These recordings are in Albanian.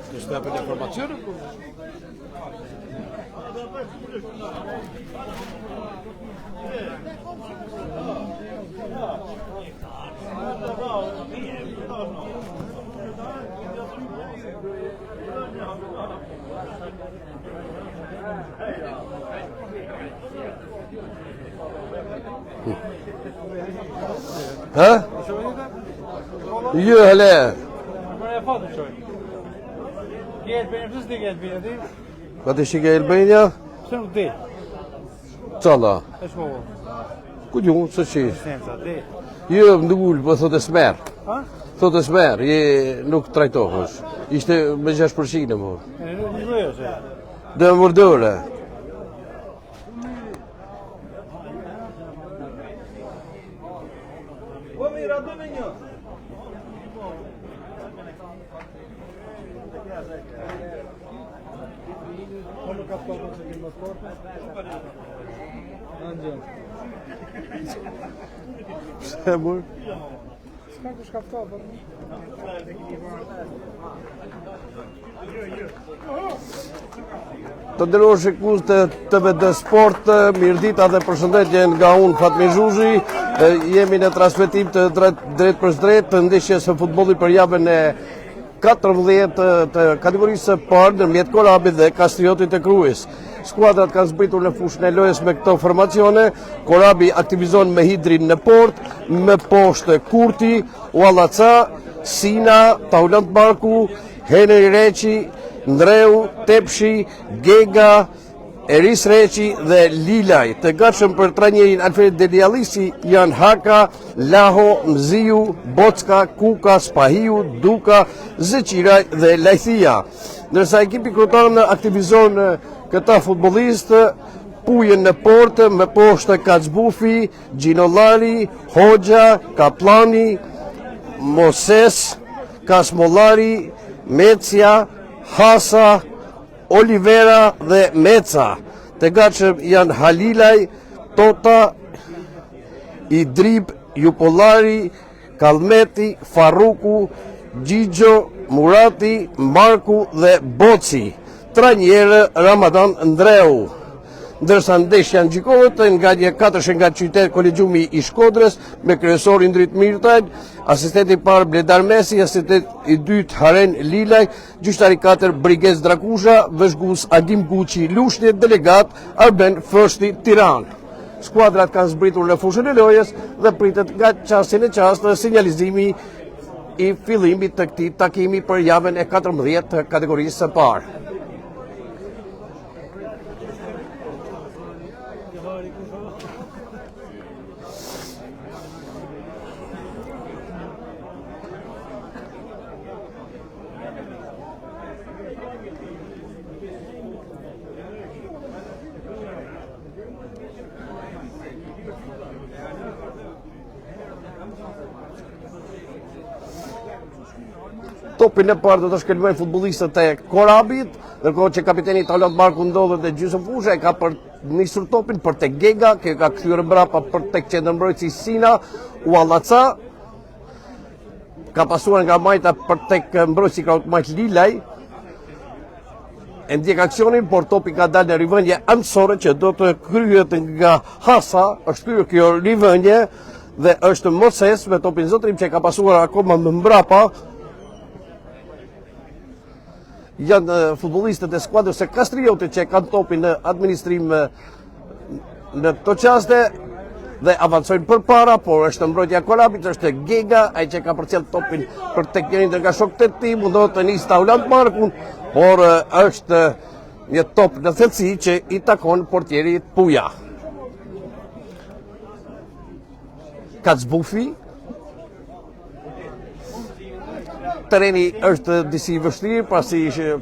Questa è per l'informazione? Ha? Jo, hele. Ka të shike Elbenja? Pse nuk del? Qalla? E shmova. Ku gju, së që? Senza, del. Jo, më ndugull, po thot e smer. Ha? Thot e smer, nuk trajtohësh. Ishte me 6% më. E nuk vejo se. Dhe më mërdore. Pse mor? S'ka ku shkafto, po. Të nderuar shikues të TVD Sport, mirëdita dhe përshëndetje nga unë Fatmi Zhuzhi. Jemi në transmetim të drejt për drejt të ndeshjes së futbollit për javën e 14 të kategorisë së parë ndërmjet Korabit dhe Kastriotit të Krujës. Skuadrat kanë zbritur në fushën e lojës me këto formacione. Korabi aktivizon me Hidrin në port, me poshtë Kurti, Uallaca, Sina, Taulant Barku, Henry Reçi, Ndreu, Tepshi, Gega, Eris Reqi dhe Lilaj. Të gatshëm për trajnerin Alfred Delialisi janë Haka, Laho, Mziu, Bocka, Kuka, Spahiu, Duka, Zëqiraj dhe Lajthia. Ndërsa ekipi kryetar aktivizon këta futbollistë, Pujën në portë, me poshtë Kacbufi, Gjinollari, Hoxha, Kaplani, Moses, Kasmollari, Mecia, Hasa, Olivera dhe Meca. Të gatshëm janë Halilaj, Tota, Idrib, Jupollari, Kalmeti, Farruku, Gjigjo, Murati, Marku dhe Boci. Trajnerë Ramadan Ndreu. Ndërsa ndeshja në gjikohet nga një 4 nga qytet kolegjumi i Shkodrës me kryesor Indrit Mirtaj, asistenti i parë Bledar Mesi, asistenti i dytë Haren Lilaj, gjyqtari 4 Brigez Drakusha, vëzhgues Adim Guçi Lushni, delegat Arben Fështi Tiranë. Skuadrat kanë zbritur në fushën e lojës dhe pritet nga çasti në çast sinjalizimi i fillimit të këtij takimi për javën e 14 të kategorisë së parë. Topin e parë do të shkelmojnë futbollistët e Korabit, ndërkohë që kapiteni Talat Marku ndodhet në gjysmë fushë, e ka për nisur topin për tek Gega, që ka kthyer mbrapa për tek qendërmbrojtësi Sina, Uallaca, ka pasuar nga majta për tek mbrojtësi Krautmajt Lilaj. E ndjek aksionin, por topi ka dalë në rivendje anësore që do të kryhet nga Hasa, është kryer kjo rivendje dhe është Moses me topin zotrim që ka pasuar akoma më mbrapa. Janë futbollistët e skuadrës së Kastriotit që kanë topin në administrim në këto çaste dhe avancojnë përpara, por është mbrojtja e Korabit, është Gega, ai që ka përcjell topin për tek njërin nga shokët e tij, mundohet të nisë Taulant Markun, por është një top në thellësi që i takon portierit Puja. Kacbufi. Tereni është disi i vështirë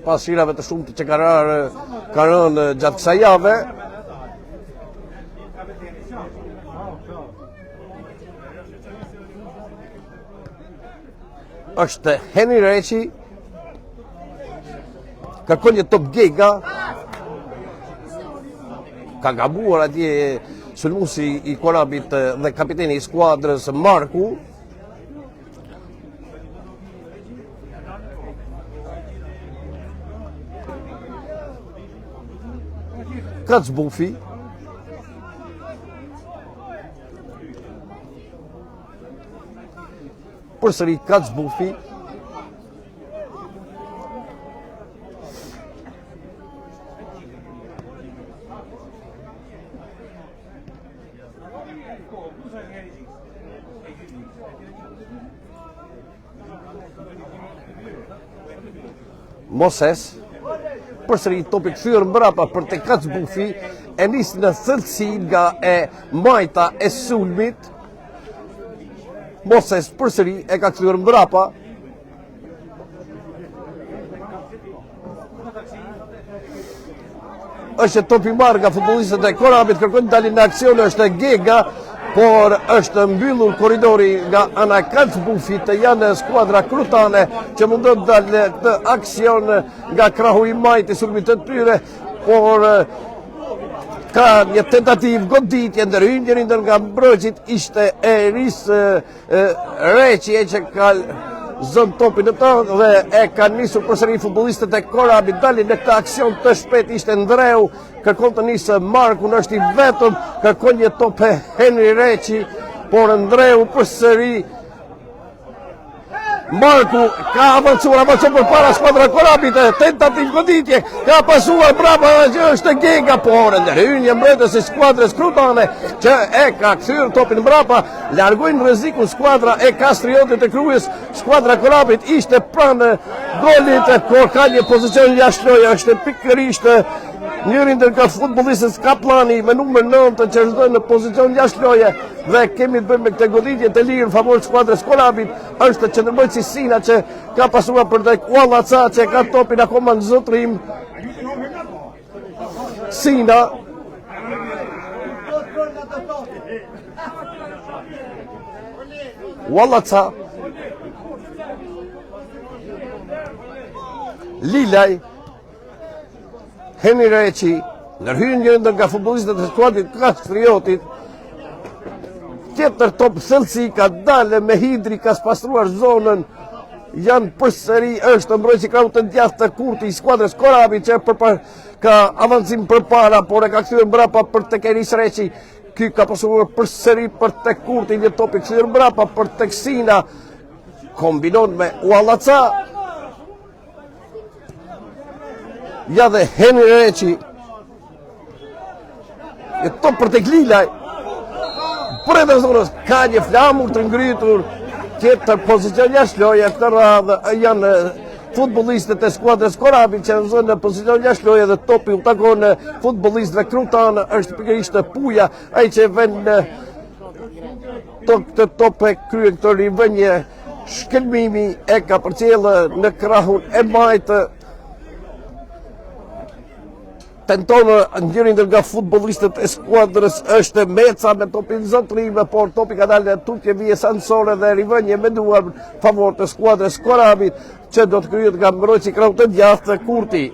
pas shirave të shumtë që ka rënë gjatë kësaj jave. Është Henry Reqi, kërkon një top Gega, ka gabuar atje sulmuesi i Korabit dhe kapiteni i skuadrës Marku. Kacbufi, përsëri Kacbufi, Moses, përsëri topi kthyer mbrapa për te Kacbufi, e nis në thellësi nga e majta e sulmit. Moses përsëri e ka kthyer mbrapa. Është topi marrë nga futbollistët e Korabit, kërkojnë dalin në aksion, është Gega, por është mbyllur korridori nga ana Kacbufi, të janë skuadra krutane që mundon të dalë të aksion nga krahu i majtë i sulmit të tyre, por ka një tentativë goditje ndërhyjnë nga mbrojtësit, ishte Eris Reqi që ka zënë topin në të dhe e ka nisur përsëri futbollistët e Korabit dalin në këtë aksion të shpejt. Ishte Ndreu, kërkon të nisë Markun, është i vetëm, kërkon një top e Henry Reqi, por Ndreu përsëri. Marku ka avancuar për para skuadra Korabit, tentativ goditje, ka pasuar brapa që është Gega, por ndërhyrje mbrojtës e skuadrës krutane që e ka kthyer topin brapa, largojnë rrezikun skuadra e Kastriotit të Krujës. Skuadra Korabit ishte pranë golit, por ka një pozicion jashtë lojë, është pikërisht Njëri ndër futbollistët Kaplani me numër 9 që është në pozicion jashtë loje dhe kemi të bëjmë me këtë goditje të lirë në favor skuadrës Korabit është qendërmbrojtësi Sina që ka pasuar për tek Uallaca që ka topin akoma në zotrim. Sina Uallaca Lilaj Heni Reqi ndërhyn një ndër nga futbollistët e skuadrit Kastriotit. Tjetër top thellësi ka dalë me Hidri, ka spastruar zonën. Janë përsëri është mbrojtësi krau të djathtë të Kurti i skuadrës Korabit që ka avancim përpara, por e ka kthyer mbrapa për tek Enis Reqi. Ky ka pasuar përsëri për tek Kurti, një top i kthyer mbrapa për tek Sina. Kombinon me Uallaca. Ja dhe Heni Reqi. E top për tek Lilaj. Për edhe zonës ka një flamur të ngritur. Tjetër pozicion jashtë loje këtë radhë janë futbollistët e skuadrës Korabit që në në pozicion jashtë loje dhe topi u takon në futbollistëve Krutanë është pikërisht Puja, ai që vën në këtë top e krye këtë rivënje shkelmimi e ka përcjellë në krahun e majtë. Tentonë njëri ndër nga futbollistët e skuadrës është Meca me topin zotrime, por topi ka dalë në tutje vije sansore dhe rivënje me duar favor të skuadrës Korabit që do të kryet nga mbrojtësi krau të djathtë të Kurti.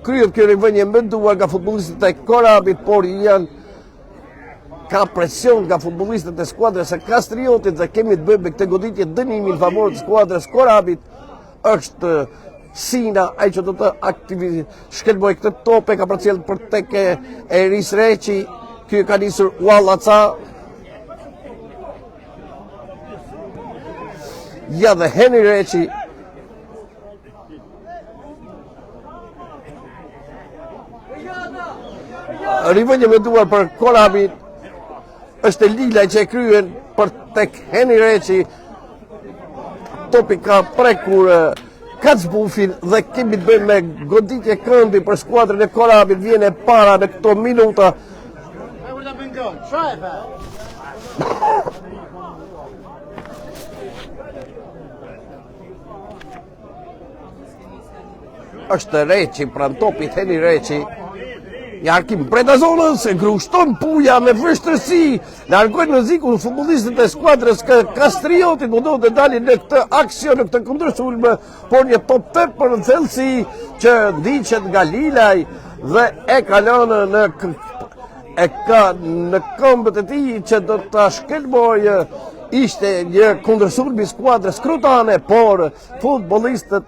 Kryet kjo rivënje me duar nga futbollistët e Korabit, por janë ka presion nga futbollistët e skuadrës e Kastriotit dhe kemi të bëjmë me këtë goditje dënimi në favor të skuadrës Korabit. Është Sina ai që do të shkelboj këtë tope, ka përcjell për tek Enis Reqi, ky ka nisur Uallaca. Ja dhe Heni Reqi. Rivënje me duar për Korabit. Është Lilaj që e kryen për tek Heni Reqi. Topi ka prekur Kacbufin dhe kemi të bëjmë me goditje këmbi për skuadrën e Korabit. Vjen e para në këto minuta. Është Reqi pran topit Heni Reqi. Jarkim brenda zonës, e grushton Puja me vështërsi, largojnë në zikun futbollistët e skuadrës Kastriotit, mundohet të dalin në këtë aksion, në këtë kundërsulm, por një top 8 për në thellësi që ndiqet nga Lilaj dhe e kalon në këmbët e tij që do ta shkelbojë. Ishte një kundërsulm i skuadrës Krutane, por futbollistët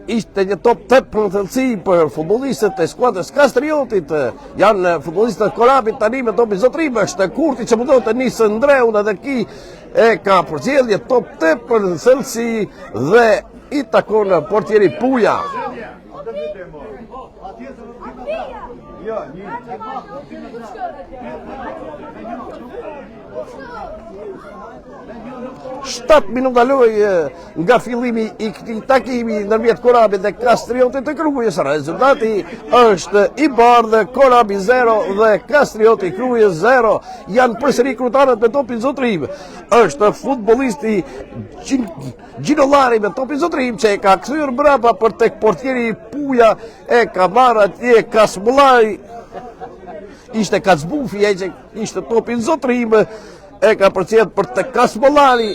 ishte një top 8 për në thellësi për futbollistët e skuadrës Kastriotit. Janë futbollistët e Korabit tani me topin zotrime, është Kurti që mundohet të nisë ndreun edhe ki e ka përcjellje top 8 për në thellësi dhe i takon portieri Puja. Shtat minuta lojë nga fillimi i këtij takimi ndërmjet Korabit dhe Kastriotit të Krujës. Rezultati është i bardhë, Korabi 0 dhe Kastrioti Krujës 0. Janë përsëri Krutanët me topin zotrim. Është futbollisti Gjinollari me topin zotrim që e ka kthyer mbrapa për tek portieri Puja, e ka marrë atje Kasmullaj. Ishte Kacbufi ai që ishte topin zotrim. E ka përcjell për të Kasmollani,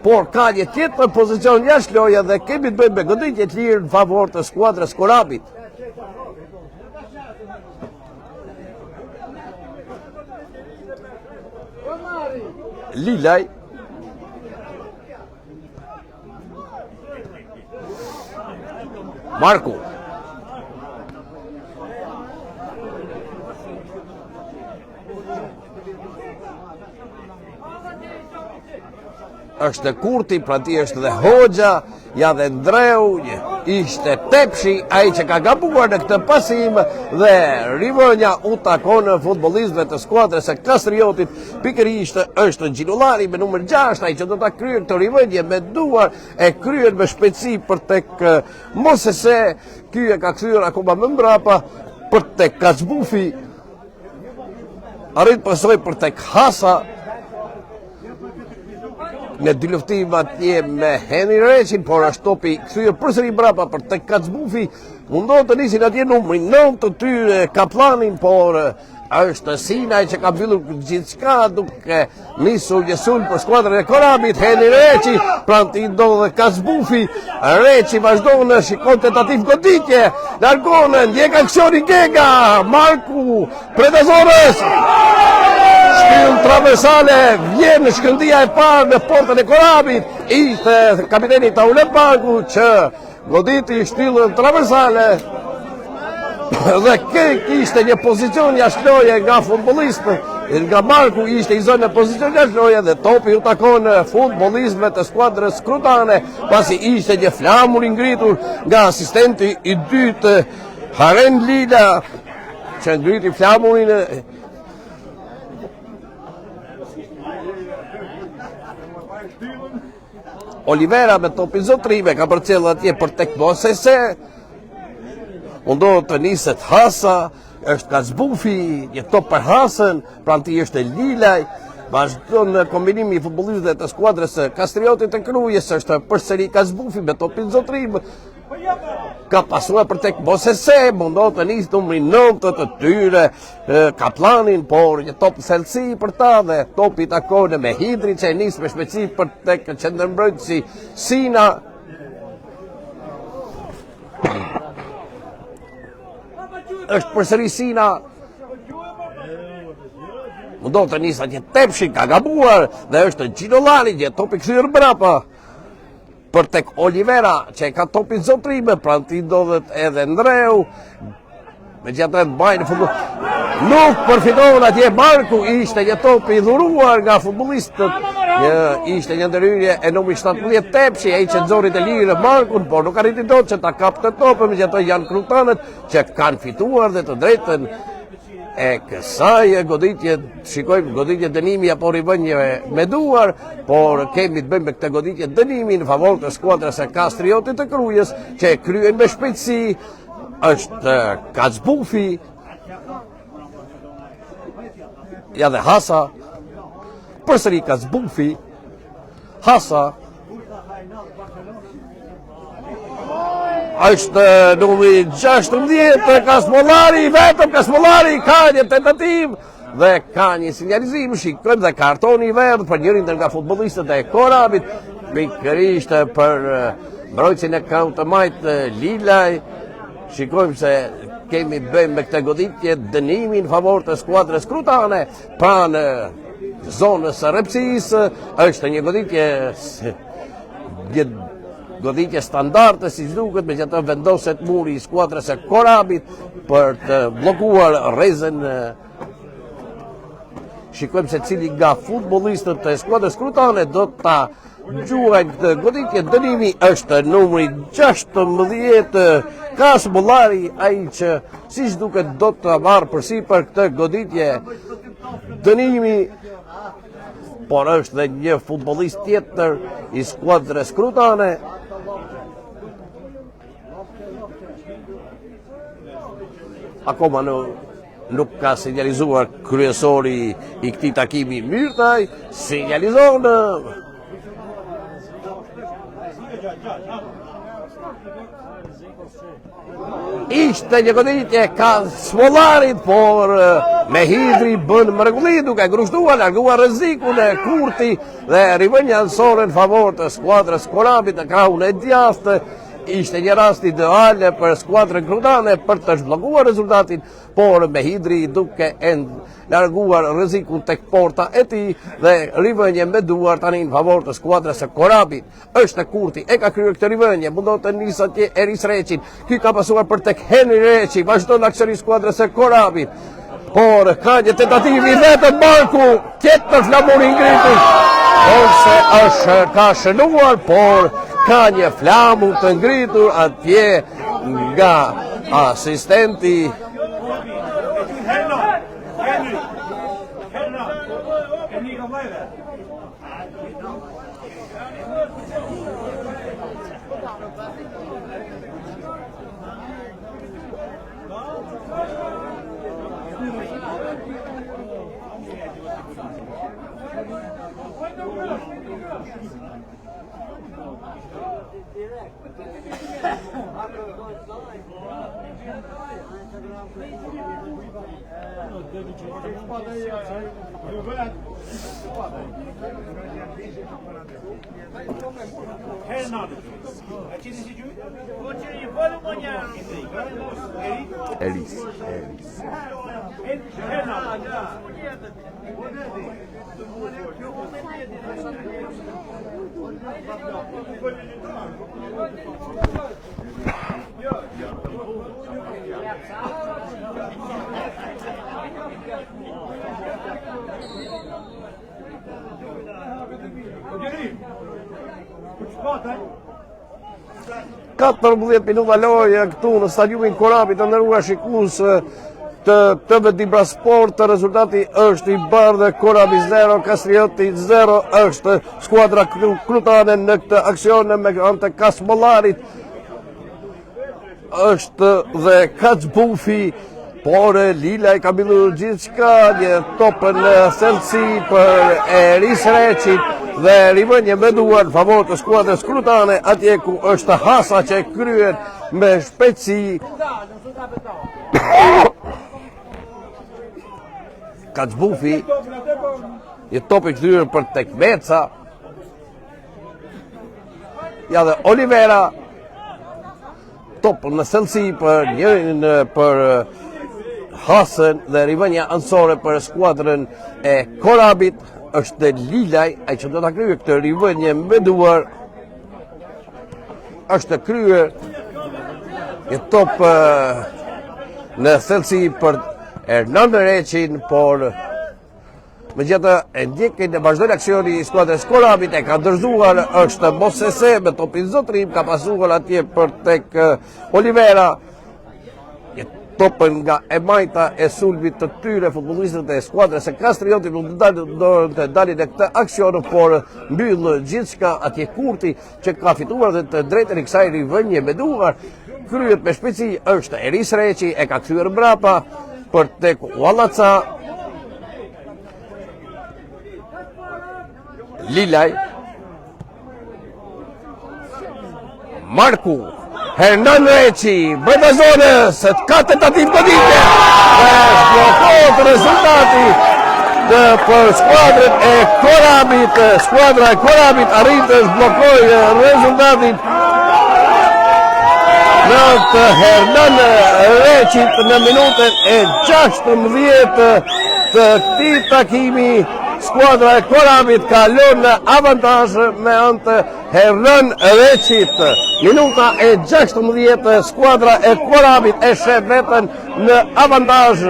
por ka një tjetër pozicion jashtë loja dhe kemi të bëjmë me goditje të lirë në favor të skuadrës Korabit. Lilaj Marku është Kurti, pra ti është dhe Hoxha, ja dhe Ndreu, ishte Tepshi ai që ka gabuar në këtë pasim dhe rivënja u takon futbollistëve të skuadrës së Kastriotit, pikërisht është Gjinullari me numër 6, ai që do ta kryejë këtë rivënje me duar, e kryen me shpejtësi për tek Mosese, ky e ka kthyer akoma më mbrapa për tek Kazbufi, arrit pasoj për tek Hasa, në dy luftim atje me Henry Reqin, por është topi kthyer përsëri brapa për tek Kazbufi, mundohet të nisin atje numri 9 të tyre Kaplanin, por është Sinaj që ka mbyllur gjithçka duke nisur Jesul për skuadrën e Korabit. Henry Reqi, pranë t'i ndodhe Kazbufi, Reqi vazhdon në shikon tentativ goditje, largon, ndjek aksioni Gega, Marku, Predazores, shtyllën traversale, vjen në shkëndia e parë në portën e Korabit, ishte kapiteni Taule Banku që goditi shtyllën traversale dhe kishte një pozicion jashtë loje nga futbollistë, nga Marku ishte i zonë në pozicion jashtë loje dhe topi u takon futbollistëve të skuadrës Krutane, pasi ishte një flamur i ngritur nga asistenti i dytë Haren Lila, që ngriti flamurin. Olivera me topin zotrime ka përcjellë atje për tek Mosese, mundohet të niset Hasa, është Kazbufi, një top për Hasën, pranë tij është Lilaj, vazhdon në kombinimi i futbollistëve të skuadrës së Kastriotit të Krujës, është përsëri Kazbufi me topin zotrim, ka pasuar për tek Mosese, mundohet të nisë numri 9 të tyre Kaplanin, por një top thellësi për ta dhe topi takon me Hidri që e nisë me shpejtësi për tek qendërmbrojtësi Sina. Është përsëri Sina, mundohet të nisë atje Tepshi, ka gabuar dhe është Gjinullari, një topi kthyer brapa për tek Olivera që e ka topin zotrime, pranë tij ndodhet edhe Ndreu, megjithatë mbajnë futboll. Nuk përfiton atje Marku, ishte një top i dhuruar nga futbollistët. Ishte një ndërhyrje e numri 17 Tepshi, ai që nxorri të lirë Markun, por nuk arriti dot që ta kapte topin, megjithatë janë krutanët që kanë fituar dhe të drejtën e kësaj goditje. Shikojmë goditje dënimi apo rivënje me duar, por kemi të bëjmë me këtë goditje dënimi në favor të skuadrës së Kastriotit të Krujës, që e kryen me shpejtësi, është Kazbufi, ja dhe Hasa, përsëri Kazbufi, Hasa, është numri 16 Kasmollari, vetëm Kasmollari ka një tentativ dhe ka një sinjalizim, shikojmë dhe kartoni i verdh për njërin nga futbollistët e Korabit, pikërisht për mbrojtësin e kauntamajt Lilaj. Shikojmë se kemi bëjmë me këtë goditje dënimi në favor të skuadrës Krutane, pranë zonës së Repsisë, është një goditje standarde, si duket, megjithatë vendoset muri i skuadrës së Korabit për të bllokuar rrezën. Shikojmë se cili nga futbollistët e skuadrës Krutane do ta gjuajnë këtë goditje dënimi, është numri 16 Kasmollari, ai që siç duket do të marrë përsipër këtë goditje dënimi, por është dhe një futbollist tjetër i skuadrës Krutane. Akoma nuk ka sinjalizuar kryesori i këtij takimi Myrtaj, sinjalizon ishte një goditje Kasmollarit, por me Hidri bën mrekulli duke grushtuar, larguar rrezikun e Kurti dhe rivënja anësore në favor të skuadrës Korabit në krahun e djathtë. Ishte një rast ideal për skuadrën Krutane për të zhbllokuar rezultatin, por me Hidri duke larguar rrezikun tek porta e tij dhe rivënje me duar tani në favor të skuadrës së Korabit. Është Kurti e ka kryer këtë rivënje, mundohet të nisë atje Eris Reqin. Ky ka pasuar për tek Henry Reqi, vazhdon aksioni i skuadrës së Korabit. Por ka një tentativ i vetëm Marku, tjetër flamuri ngritur. Ose është ka shënuar, por ka një flamu të ngritur atje nga asistenti Elis. Ka 14 minuta lojë këtu në stadiumin Korabit, të nderuar shikues të TV Sport. Rezultati është i bardhë, Korabi 0, Kastrioti 0 është skuadra krutane në këtë aksion me anë të Kasmollarit. Është dhe Kaçbufi, por Lilaj ka mbyllur gjithçka, një topë në thellësi për Eris Reçit dhe rivënje me duar favor të skuadrës krutane atje ku është Hasa që kryet me shpejtësi. Kaçbufi, një top i kthyer për tek Meca. Ja dhe Olivera, top në thellësi për njërin për Hasën dhe rivënja anësore për skuadrën e Korabit është Lilaj, ai që do ta kryejë këtë rivënje me duar. Është kryer një top në thellësi për Hernan Reçin, por megjithatë e ndjekin e vazhdon aksioni i skuadrës Korabit, e ka ndërzuar është Mosese me topin zotrim, ka pasuar atje për tek Olivera. Topën nga e majta e sulmit të tyre futbollistët e skuadrës e Kastrioti do të dalin në këtë aksion, por mbyll gjithçka atje Kurti që ka fituar dhe të drejtën e kësaj rivënje me duar. Kryet me shpejtësi është Eris Reçi, e ka kthyer mbrapa për tek Wallaca. Lilaj, Marku, Hernan Reçi, bëjtë zonës, ka tentativ goditje, shblokohet rezultati për skuadrën e Korabit. Skuadra e Korabit arrit të zhblokojë rezultatin në të Hernan Reçit në minutën e 16 të këtij takimi. Skuadra e Korabit ka lënë në avantazh me anë të Hernan Reçit. Minuta e 16, skuadra e Korabit e sheh veten në avantazh.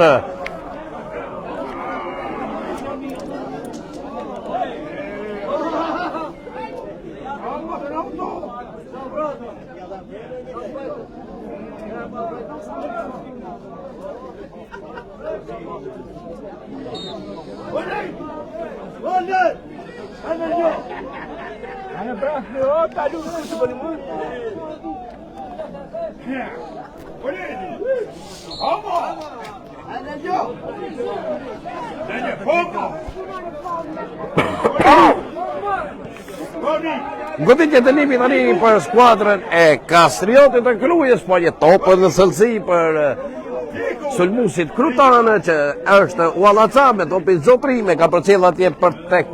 Goditje dënimi tani për skuadrën e Kastriotit të Krujës, po një topë në thellësi për sulmuesit krutanë që është Wallaca me topin zotrime, ka përcjell atje për tek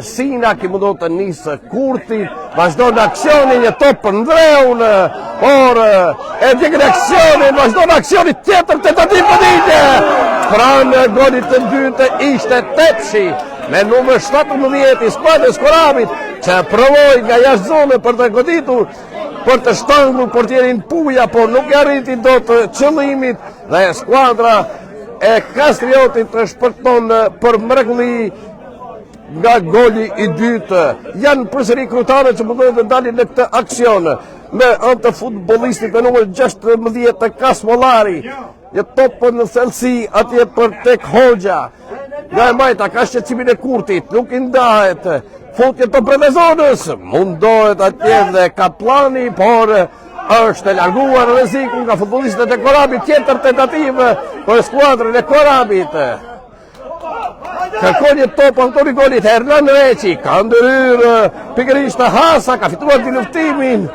Sina, që mundon të nisë Kurti, vazhdon aksionin, një top për ndreun, por e ndjekin aksionin, vazhdon aksionin tjetër, tentativ goditje. Pranë golit të dytë ishte Tepshi me numër 17 i skuadrës Korabit, që provoi nga jashtë zone për të goditur, për të shtangur portierin Puja, por nuk e arriti dot qëllimit dhe skuadra e Kastriotit të shpërton për mrekulli nga goli i dytë. Janë përsëri Krutane që mundohen të dalin në këtë aksion me anë të futbollistit me numër 16 të Kasmollari. Një topën në thellësi atje për tek Hoxha. Nga e majta ka shqecimin e Kurtit, nuk i ndahet. Futje të Predezonës, mundohet atje dhe Kaplani, por është larguar rreziku nga futbollistët e Korabit. Tjetër tentativë për skuadrën e Korabit. Kërkon një top autori golit Hernan Reçi, ka ndërhyrë pikërisht Hasa, ka fituar di luftimin.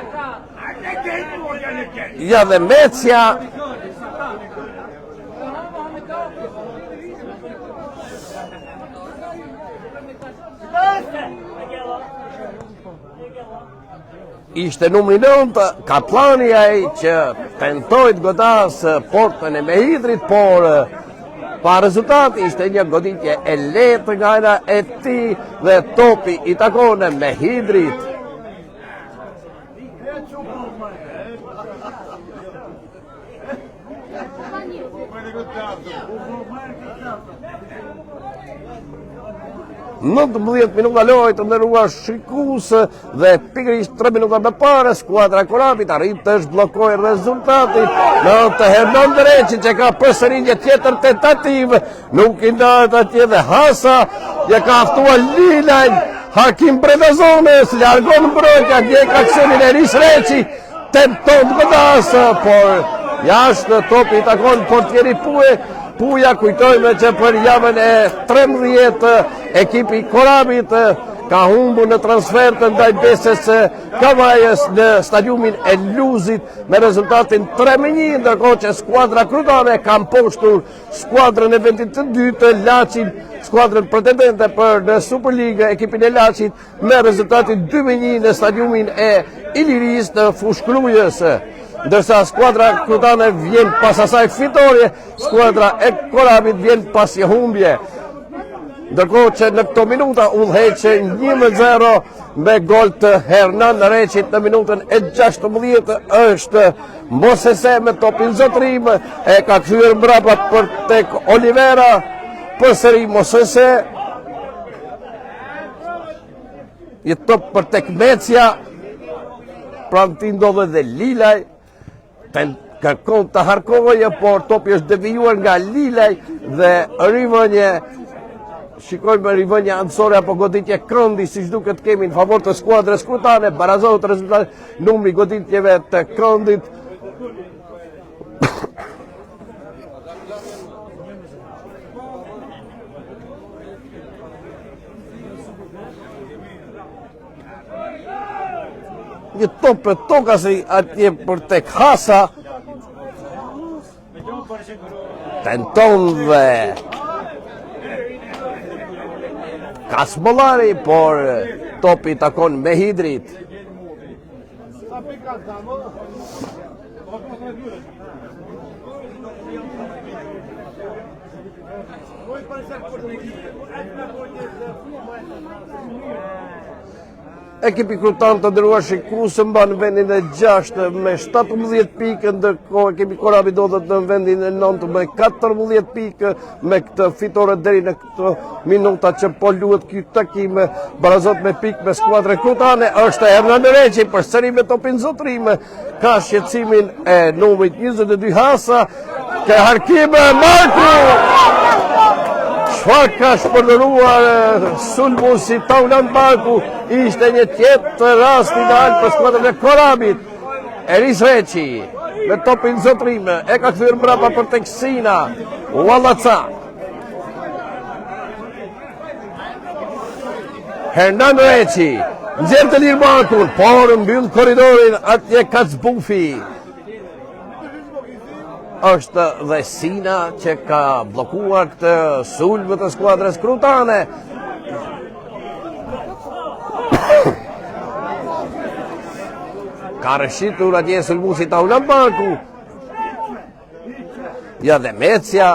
Ja dhe Mecia. Ishte numri 9, Kaplani ai që tentoi të godasë portën e Mehidrit, por pa rezultat. Ishte një goditje e lehtë nga ana e tij dhe topi i takon Mehidrit. Në 19 minuta lojë të nderuar shikues dhe pikërisht 3 minuta më parë skuadra e Korabit arrit të zhbllokojë rezultatin në të Hernan Reçi që ka përsëri një tjetër tentativë, nuk i ndahet atje dhe Hasa ja ka ftuar Lilajn. Hakim Predezonës largon mbrojtja, ndjek aksionin e Eris Reçi, tenton të godasë, por jashtë topi i takon portieri Puja. Kujtojmë që për javën e 13 ekipi Korabit ka humbur në transfer të ndaj Beses Kavajës në stadiumin e Luzit me rezultatin 3-1, ndërkohë që skuadra Krutane ka mposhtur skuadrën e vendit të dytë Laçin, skuadrën pretendente për në Superligë, ekipin e Laçit me rezultatin 2-1 në stadiumin e Iliris të Fushkrujës. Ndërsa skuadra Krutane vjen pas asaj fitore, skuadra e Korabit vjen pas një humbje. Ndërkohë që në këto minuta udhëheqë 1-0 me gol të Hernan Reçit në minutën e 16 është Mosese me topin zotrim, e ka kthyer mbrapa për tek Olivera, përsëri Mosese. Një top për tek Mecia, pranë tij ndodhet dhe Lilaj. Kërkon të harkoje, por topi është devijuar nga Lilaj dhe rivënje, shikojmë rivënje ansore apo goditje këndi, si duket kemi në favor të skuadrës Krutane, barazohet rezultat numri goditjeve të këndit. Një topë tokasi atje për tek Hasa, tenton dhe Kasmollari, por topi takon Mehidrit. Ekipi Krutan të ndëruar shikues mban vendin e 6 me 17 pikë, ndërkohë ekipi Korabit ndodhet në vendin e 9 me 14 pikë. Me këtë fitore deri në këtë minuta që po luhet ky takim, barazot me pikë me skuadrën Krutane është Hernan Reçi, përsëri me topin zotrim, ka shqetësimin e numrit 22 Hasa, ka Hakim Marku. Çfarë ka shpërnderuar sulmuesi Taulan Marku, ishte një tjetër rast ideal për skuadrën e Korabit. Eris Reçi me topin zotrim, e ka kthyer mbrapa për tek Sina Wallaca. Hernan Reçi nxjerr të lirë Markun, por mbyll korridorin atje Kacbufi. Është dhe Sina që ka blokuar këtë sulm të skuadrës Krutane. Ka rëshitur atje sulmuesi Taulan Marku. Ja dhe Mecia.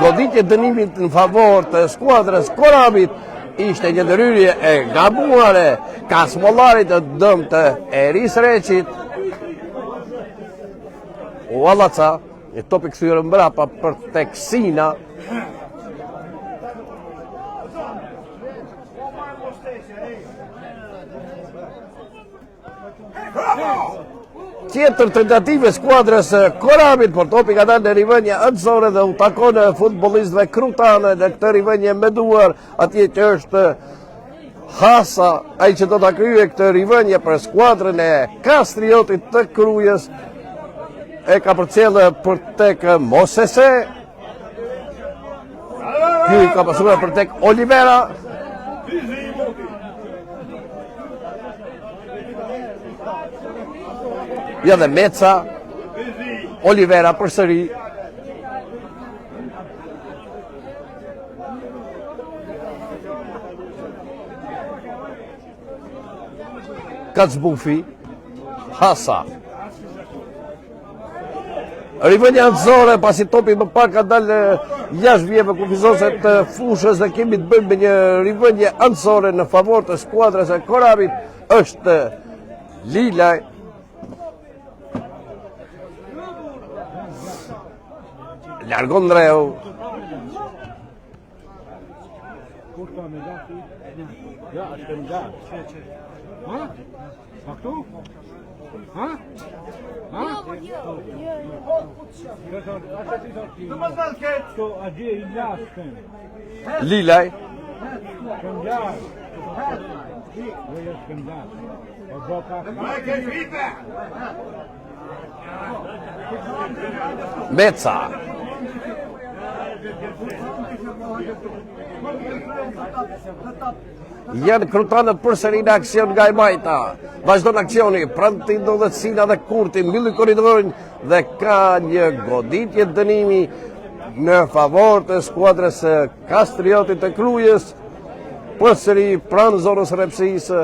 Goditje dënimit në favor të skuadrës Korabit. Ishte një ndërhyrje e gabuare, Kasmollarit të dëm të Eris Reçit. Wallaca, një topi kthyer mbrapa për tek Sina. Tjetër tentative skuadrës Korabit, por topi ka dalë në rivënje ëndësore dhe u takon futbolistëve krutanë në këtë rivënje me duar, atje që është Hasa, ai që do ta kryejë këtë rivënje për skuadrën e Kastriotit të Krujës, e ka përcjellë për tek Mosese. Ky ka pasuar për tek Olivera. Ja dhe Meca, Olivera përsëri. Kacbufi, Hasa. Rivënja ëndësore, pasi topi më pak ka dalë jashtë vijeve kufizoset të fushës dhe kemi të bëjmë me një rivënje ëndësore në favor të skuadrës e Korabit, është Lilaj. Largon Ndreu. Ja, është nga. Ha? Pa këtu? Ha? Ha? Këtu a gje i lasën. Lilaj. Këngar. Oj, është këngar. O zoka. Meca. Janë krutanët përsëri në aksion nga e majta. Vazhdon aksioni, pranë të ndodhet Sina dhe Kurti, mbylli korridorin dhe ka një goditje dënimi në favor të skuadrës Kastriotit të Krujës, përsëri pranë zonës repsisë.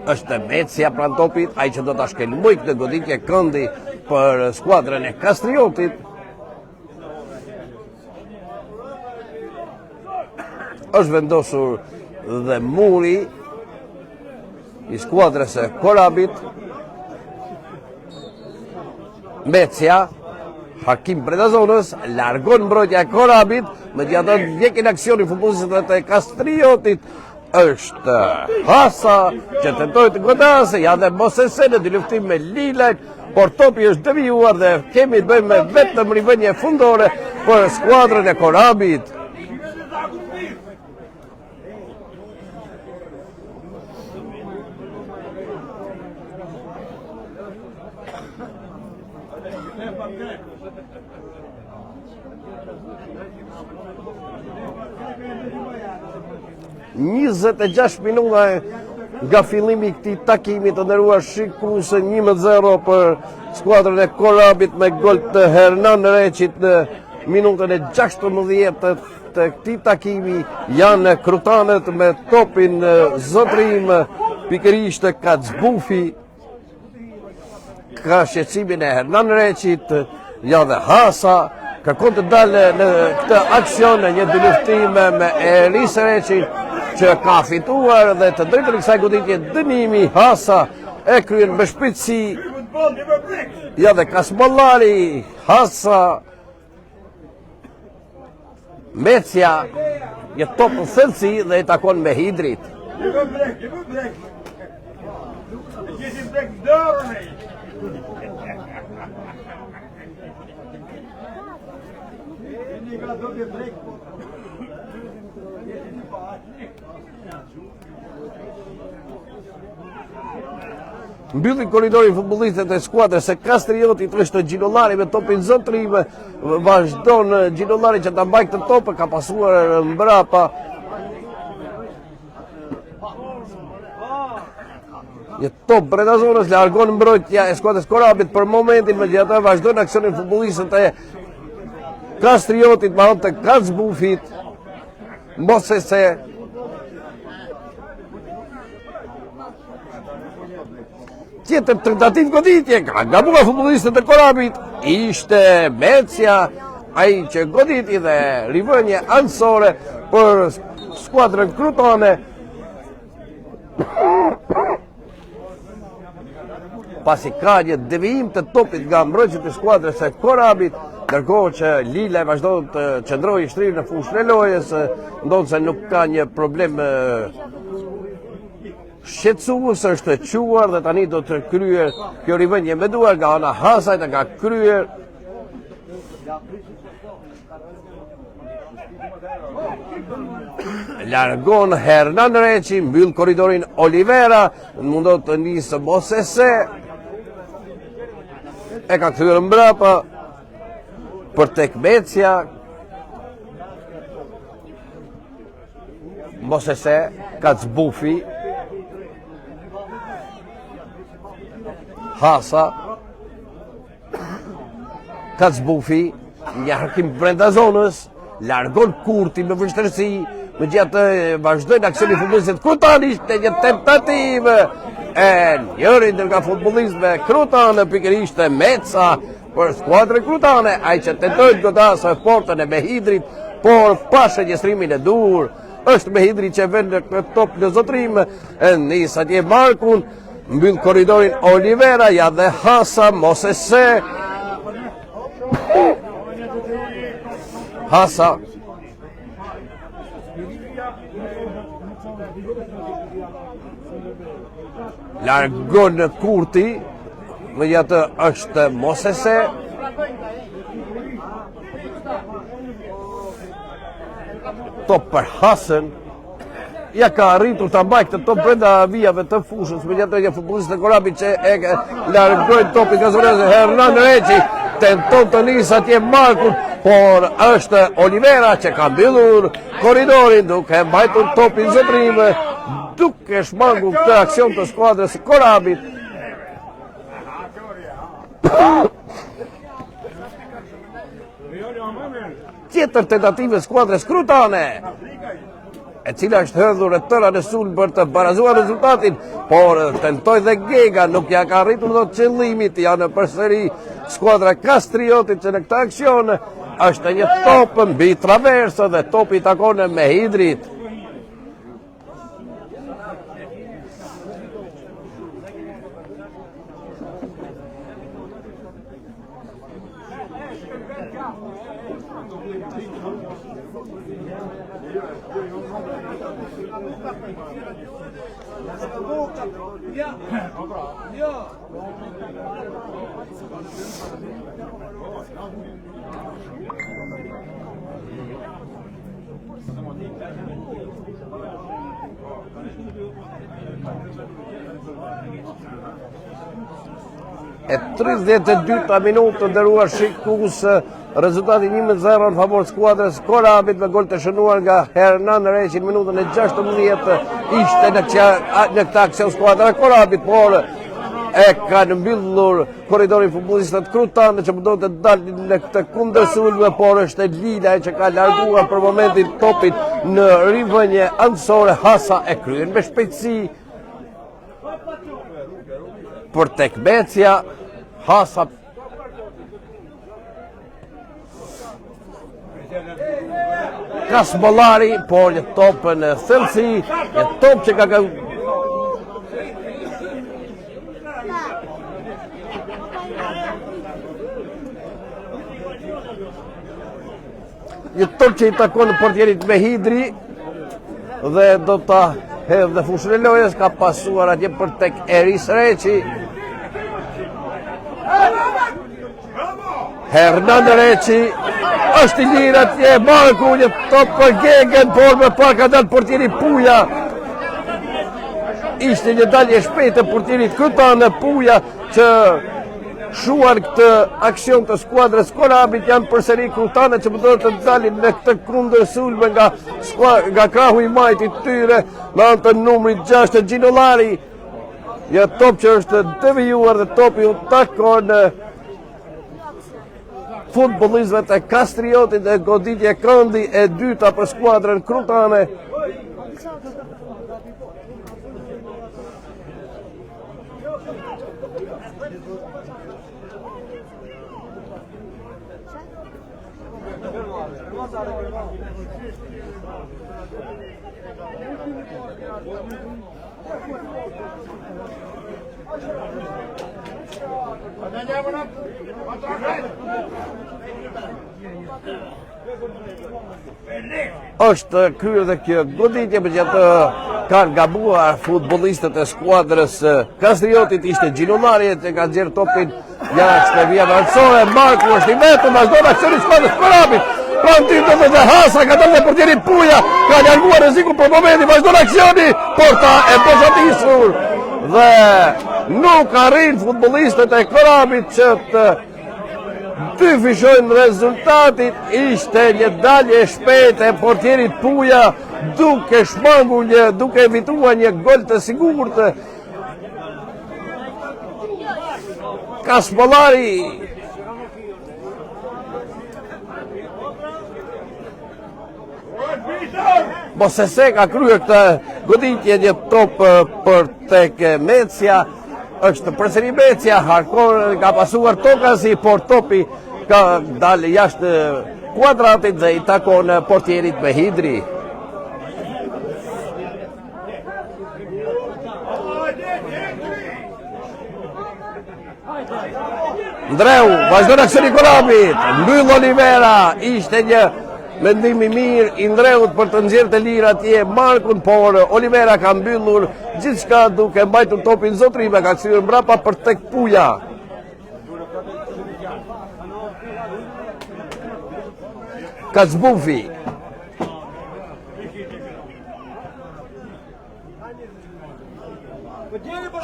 Është Mecia pranë topit, ai që do ta shkelmoj këtë goditje këndi për skuadrën e Kastriotit. Është vendosur dhe muri i skuadrës e Korabit. Mecia, Hakim Predazonës, largon mbrojtja e Korabit, megjithatë vjekin aksioni futbollistët e Kastriotit. Është Hasa që tentoi të godasë, ja dhe Mosese në luftim me Lilaj, por topi është devijuar dhe kemi të bëjmë me vetëm rivënje fundore për skuadrën e Korabit. Njëzet e 6 minuta nga fillimi i këtij takimi, të nderuar shikuese, 1-0 për skuadrën e Korabit me gol të Hernan Reçit në minutën e 16 të këtij takimi. Janë krutanët me topin zotrim, pikërisht Kacbufi, ka shqetësimin e Hernan Reçit, ja dhe Hasa kërkon të dalë në këtë aksion në një luftim me Eris Reçin, që ka fituar dhe të drejtën e kësaj goditje dënimi. Hasa e kryen me shpejtësi. Ja dhe Kasmollari, Hasa, Mecia, një top në thellësi dhe i takon me Hidrit. Mbylli korridorin futbollistët e skuadrës e Kastriotit, është Gjinollari me topin zotrim, vazhdon Gjinollari që ta mbajë këtë top, ka pasuar mbrapa. Një top Predazonës, largon mbrojtja e skuadrës Korabit për momentin, megjithatë vazhdon aksionin futbollistët e Kastriotit me anë të Kacbufit, Mosese. Tjetër tentativ goditje, ka gabuar futbollistët e Korabit, ishte Mecia, ai që goditi dhe rivënje anësore për skuadrën krutane. Pasi ka një devijim të topit nga mbrojtësit e skuadrës e Korabit, Ndërkohë që Lila e vazhdo të qëndrojë shtrirë në fushën e lojës, ndonë se nuk ka një problem shqetësues, është quar dhe tani do të kryer kjo rivendje me duar nga ana Hasajt, nga kryer largon Hernan Reçi, mbyll korridorin Olivera, mundon të nisë Mosese, e ka kthyer mbrapa për tek Becja. Mosese ka zbufi Hasa ka zbufi një harkim brenda zonës, largon Kurti me vështirësi, megjithatë vazhdojnë aksioni futbollistët. Krutani ishte një tentativë e njëri nga futbollistëve Krutanë, pikërisht Meca për skuadrën krutane, ai që tentoi të godasë portën e Mehidrit, por pa shënjestrimin e dur. Është Mehidri që vend në top në zotrim, nis atje Markun, mbyll korridorin Olivera, ja dhe Hasa, Mosese. Hasa largon Kurti, megjithatë është Mosese. Top për Hasën, ja ka arritur ta mbajë këtë top brenda vijave të fushës, megjithatë një futbollist të Korabit që e largoi topin nga zona. Hernan Reçi tenton të nisë atje Markun, por është Olivera që ka mbyllur korridorin duke mbajtur topin zotrim, duke shmangur këtë aksion të skuadrës së Korabit. Tjetër tentativë skuadrës krutane, e cila është hëdhur e tëra në sulm për të barazuar rezultatin, por tentoi dhe Gega, nuk ja ka arritur dot qëllimit. Janë përsëri skuadra Kastriotit që në këtë aksion është një top mbi traversë dhe topi takon Mehidrit. E 32 minutë ndëruar shikues, rezultati 1-0 në favor skuadrës Korabit me gol të shënuar nga Hernan Reçi në minutën e 16. Ishte në këtë aksion skuadra Korabit, por e kanë mbyllur korridorin futbollistët krutanë që mundon të dalin në këtë kundërsulme, por është Lila që ka larguar për momentin topin në rivënje anësore. Hasa e kryen me shpejtësi për tek Becja. Hasa Kasbollari, por një top në thellësi, një top që ka një top që i takon portierit Mehidri dhe do ta hedhë dhe fushën e lojës. Ka pasuar atje për tek Eris Reçi. Hernan Reçi është i lirë atje, Marku, një top për Gegen, por me pak ka dalë portieri Puja. Ishte një dalje shpejtë e portierit Krutanë, Puja, që shuan këtë aksion të skuadrës Korabit. Janë përsëri Krutanë që mundon të dalin në këtë kundërsulme nga krahu i majtit tyre, me anë të numrit 6 të Gjinollari. Një top që është devijuar dhe topi u takon futbollistëve të Kastriotit dhe goditje këndi e dyta për skuadrën krutane. Është kryer dhe kjo goditje për që të kanë gabuar futbollistët e skuadrës Kastriotit. Ishte Gjinonari që ka nxjerr topin jashtë via varësore. Marku është i vetëm, vazhdon aksioni i skuadrës Korabit. Pranë dhe Hasa ka dhënë portieri Puja, ka larguar rrezikun për momentin, vazhdon aksioni, porta e posatisur dhe nuk arrin futbollistët e Korabit që të dyfishojnë rezultatin. Ishte një dalje shpejtë e portierit Puja, duke shmangur duke evituar një gol të sigurt. Kaspollari Mosese ka kryer këtë goditje, një top për tek Mecia. Është përsëri Mecia, Harkor ka pasuar tokasi, por topi ka dalë jashtë kuadratit dhe i takon portierit Mehidri. Ndreu, vazhdon aksioni i Korabit, mbyll Olivera, ishte një mendim i mirë i Ndreut për të nxjerrë të lirë atje Markun, por Olivera ka mbyllur gjithçka duke mbajtur topin zotrime, ka kthyer mbrapa për tek Puja. Kazbufi.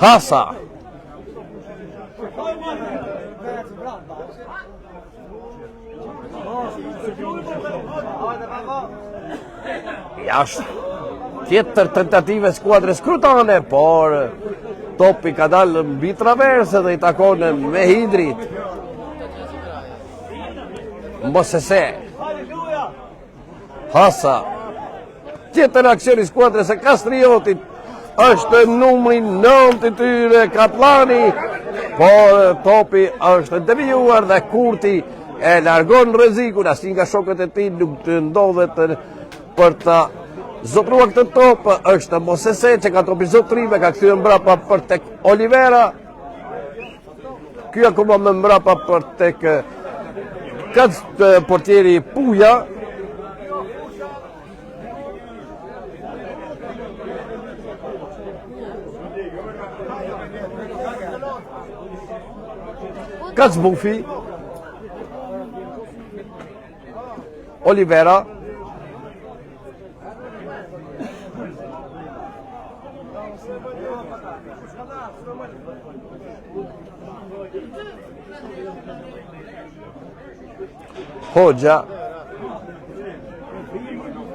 Hasa. Jashtë tjetër tentative skuadrës krutane, por topi ka dalë mbi traverse dhe i takon Mehidrit. Mosese. Hasa. Tjetër aksioni i skuadrës e Kastriotit është numri 9 i tyre, Kaplani, por topi është devijuar dhe Kurti e largon rrezikun. Asnjë nga shokët e tij nuk të ndodhet për ta zotruar këtë top. Është Mosese që ka topi zotrime, ka kthyer mbrapa për tek Olivera. Ky akoma më mbrapa për tek portieri Puja. Kazbufi. Olivera. Hoxha.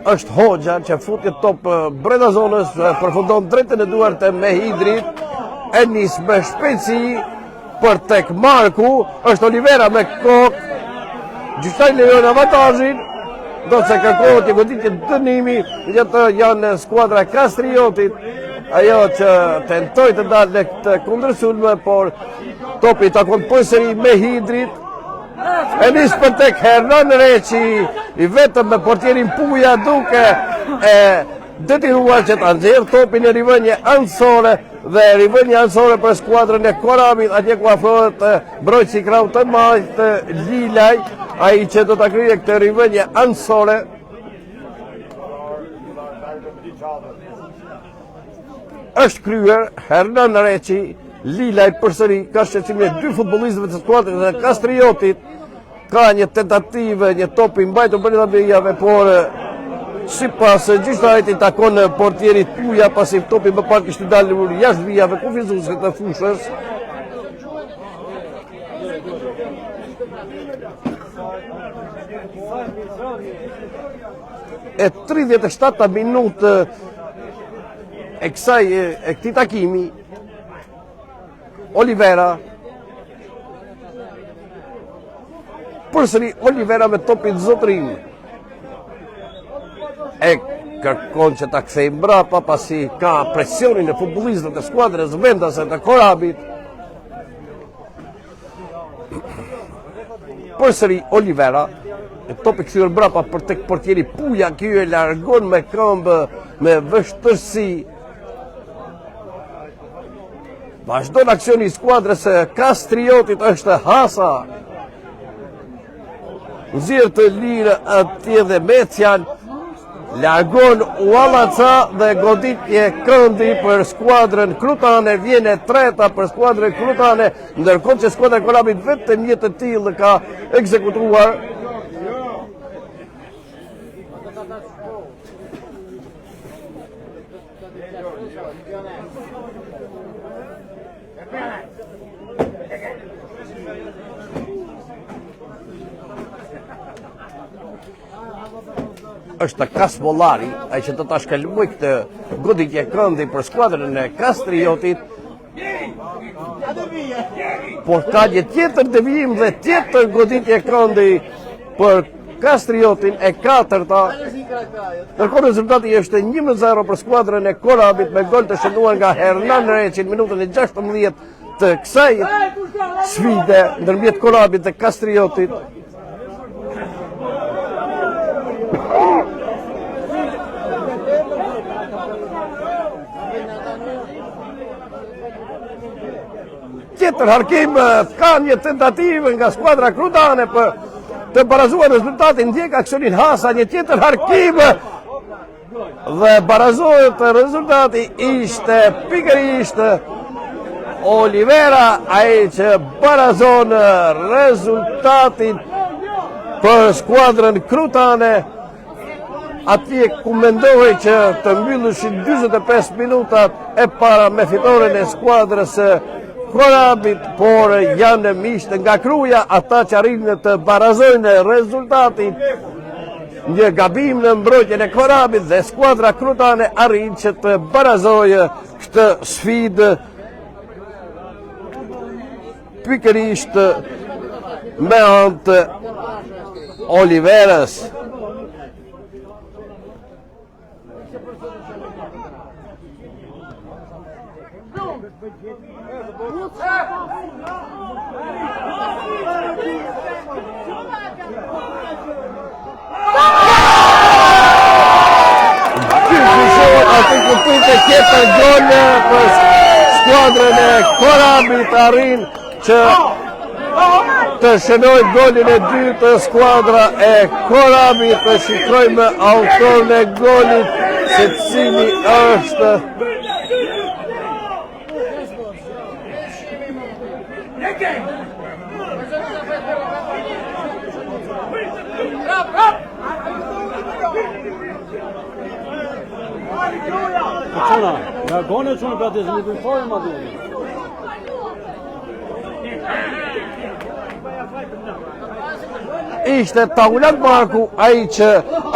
Është Hoxha që futi top brenda zonës, përfundon drejtën e duart e Mehidrit, e nis me shpejtësi për tek Marku. Është Olivera me kokë, gjyqtaj lejon avantazhin, do të se kërkohet një goditje dënimi, janë skuadra Kastriotit, ajo që tentoi të dalë në këtë kundërsulme, por topi takon përsëri Mehidrit. E nis për tek Hernan Reçi, i vetëm me portierin Puja, duke e detyruar që ta nxjerrë topin në rivënje anësore, dhe rivënje anësore për skuadrën e Korabit, atje ku afrohet mbrojtësi krau të majtë Lilaj, ai që do ta kryejë këtë rivënje anësore. Është kryer Hernan Reçi, Lilaj përsëri ka shqetësimin e dy futbollistëve të skuadrës dhe Kastriotit. Ka një tentativë, një top i mbajtur brenda vijave, por sipas gjyqtarit i takon portierit Puja, pasi topi më parë kishte dalur jashtë vijave kufizuese të fushës. E 37 minutë e këtij takimi, Olivera. Përsëri Olivera me topin zotrim. E kërkon që ta kthej mbrapa, pasi ka presionin e futbollistëve të skuadrës vendase të Korabit. Përsëri Olivera, e topi kthyer mbrapa për tek portieri Puja, ky e largon me këmbë me vështërsi. Vazhdon aksioni i skuadrës së Kastriotit, është Hasa. Nxirr të lirë atje dhe Mecian largon Uallaca dhe goditje këndi për skuadrën krutane, vjen e treta për skuadrën krutane, ndërkohë që skuadra e Korabit vetëm një të tillë ka ekzekutuar. Është Kasbollari, ai që do ta shkelmoj këtë goditje këndi për skuadrën e Kastriotit. Por ka një tjetër devijim dhe tjetër goditje këndi për Kastriotin, e katërta. Ndërkohë rezultati është 1-0 për skuadrën e Korabit me gol të shënuar nga Hernan Reçi në minutën e 16 të kësaj sfide ndërmjet Korabit dhe Kastriotit. Tjetër harkim, ka një tentativë nga skuadra krutane për të barazuar rezultatin, ndjek aksionin Hasa, një tjetër harkim dhe barazohet rezultati ishte pikërisht Olivera, ai që barazon rezultatin për skuadrën krutane, atje ku mendohej që të mbylleshin 45 minutat e para me fitoren e skuadrës Korabit, por janë miqtë nga Kruja ata që arrinë të barazojnë rezultatin. Një gabim në mbrojtjen e Korabit dhe skuadra krutane arrin që të barazojë këtë sfidë pikërisht me anë të Oliverës. Atë kuptojnë të tjetër gol për skuadrën e Korabit, arrin që të shënoj golin e dytë të skuadra e Korabit. Të shikojmë autorin e golit se cili është. Ja gone çon pra të zgjidhim fare më duhet. Ishte Taulant Marku ai që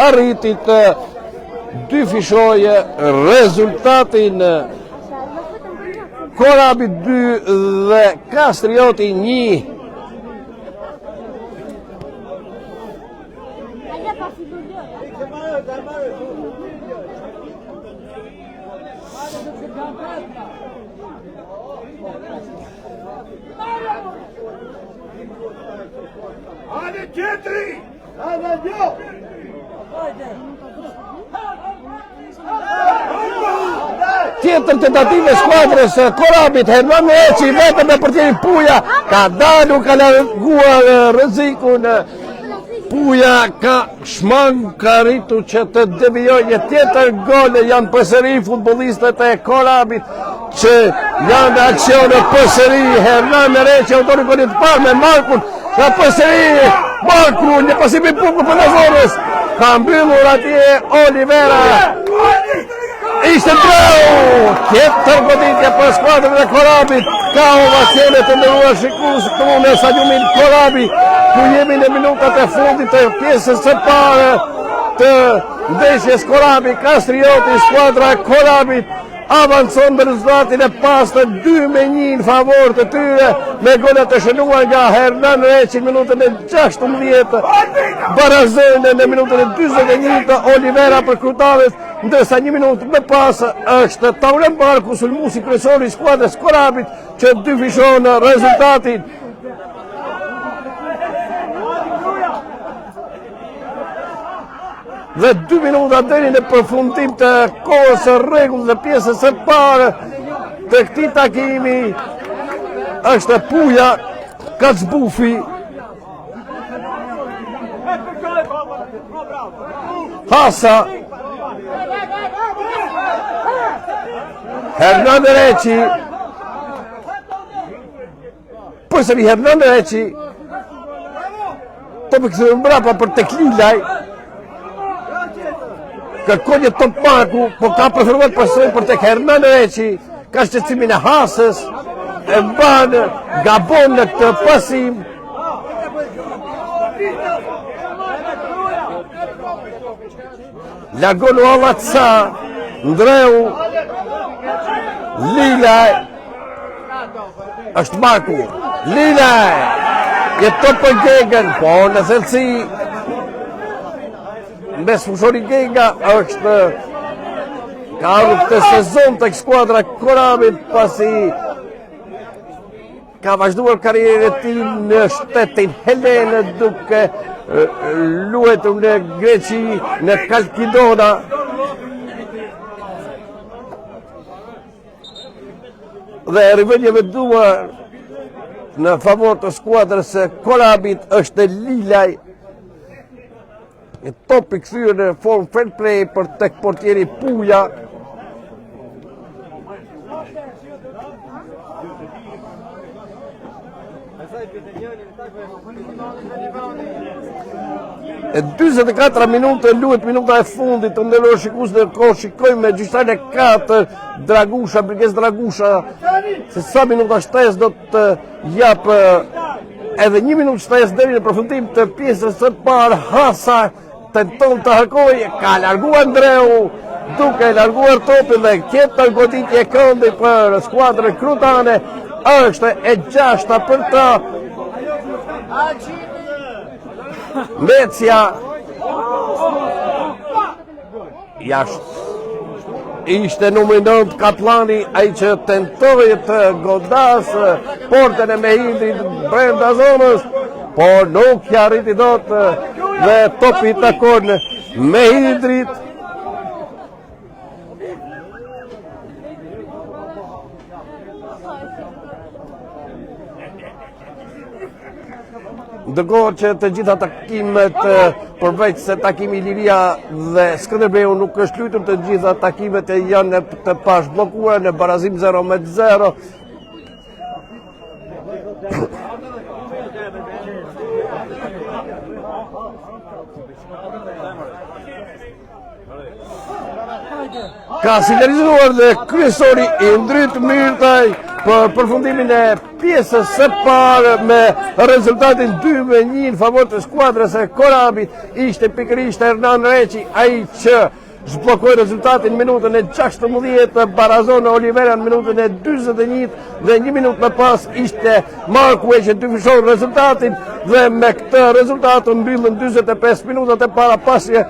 arriti të dyfishoje rezultatin. Korabit 2 dhe Kastrioti 1. Tjetër tentative skuadrës Korabit, Hernan Reçi vetëm me portierin Puja ka dalur, ka larguar rrezikun. Puja ka shmang, ka rritur që të devijojë një tjetër gol. Janë përsëri futbollistët e Korabit që janë në aksion përsëri. Hernan Reçi autori i golit të parë me Markun, ka përsëri Marku në pasimin publik për Nazorës. Ka mbyllur atje Olivera. Ishte bravo! Tjetër goditje për skuadrën e Korabit. Ka ovacione të nderuar shikues këtu në stadiumin Korabi, ku jemi në minutat e fundit të pjesës së parë të ndeshjes Korabi Kastrioti. Skuadra e Korabit avancon me rezultatin e pastë 2-1 në favor të tyre, me golet të shënuar nga Hernan Reçi në minutën e 16, barazojnë në minutën e 41 të Olivera për krutaves, ndërsa një minutë më pas është Taulant Marku, sulmuesi kryesor i skuadrës Korabit, që dyfishon rezultatin. Dhe 2 minuta deri në përfundim të kohës së rregullt dhe pjesës së parë, të këtij takimi është Puja Kacbufi. Hasa Hernan Reçi, përsëri Hernan Reçi, topi kthyer mbrapa për tek Lilaj. Kërkon një top Marku, po ka preferuar përsëri për tek Hernan Reçi, ka shqetësimin e Hasës, e mban gabon në këtë pasim. Largon Allatsa, Ndreu, Lilaj, është Marku, Lilaj, jeton për Gegën, po në thellësi, mes fushori Gega është ka ardhur këtë sezon tek skuadra Korabit pasi ka vazhduar karrierën e tij në shtetin Helenë duke luetur në Greqi, në Kalkidona. Dhe rivënjeve duar në favor të skuadrës së Korabit është Lilaj. Një topi kthyer në formë fair play për tek portieri Puja. E 24 minutë luhet minuta e fundit të nderuar shikues dhe shikojmë me gjyqtarën e 4 Dragusha, Brigez Dragusha, se sa minuta shtesë do të jap edhe 1 minutë shtesë deri në përfundim të pjesës së parë. Hasa tenton të harkojë, ka larguar Ndreu, duke larguar topin dhe tjetër goditje këndi për skuadrën krutane. Është e 6-ta për ta. Mecia jashtë. Ishte numri 9 Katlani, ai që tentoi të godasë portën e Mehidrit brenda zonës, por nuk ja arriti dot dhe topi takon Mehidrit. Ndërkohë që të gjitha takimet, përveç se takimi Liria dhe Skënderbeu nuk është luajtur, të gjitha takimet janë të pashbllokuara në barazim 0-0. Ka sinjalizuar dhe kryesori i Ndryt Mirtaj për përfundimin e pjesës së parë me rezultatin 2-1 në favor të skuadrës së Korabit. Ishte pikërisht Hernan Reçi ai që zhbllokoi rezultatin në minutën e 16, barazon Olivera në minutën e 41 dhe 1 minutë më pas ishte Marku që dyfishon rezultatin dhe me këtë rezultat mbyllën 45 minutat e para pasje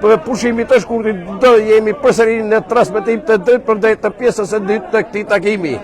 për pushimit të shkurtit. Do jemi përsëri në transmetim të drejt për drejt të pjesës së dytë të këtij takimi.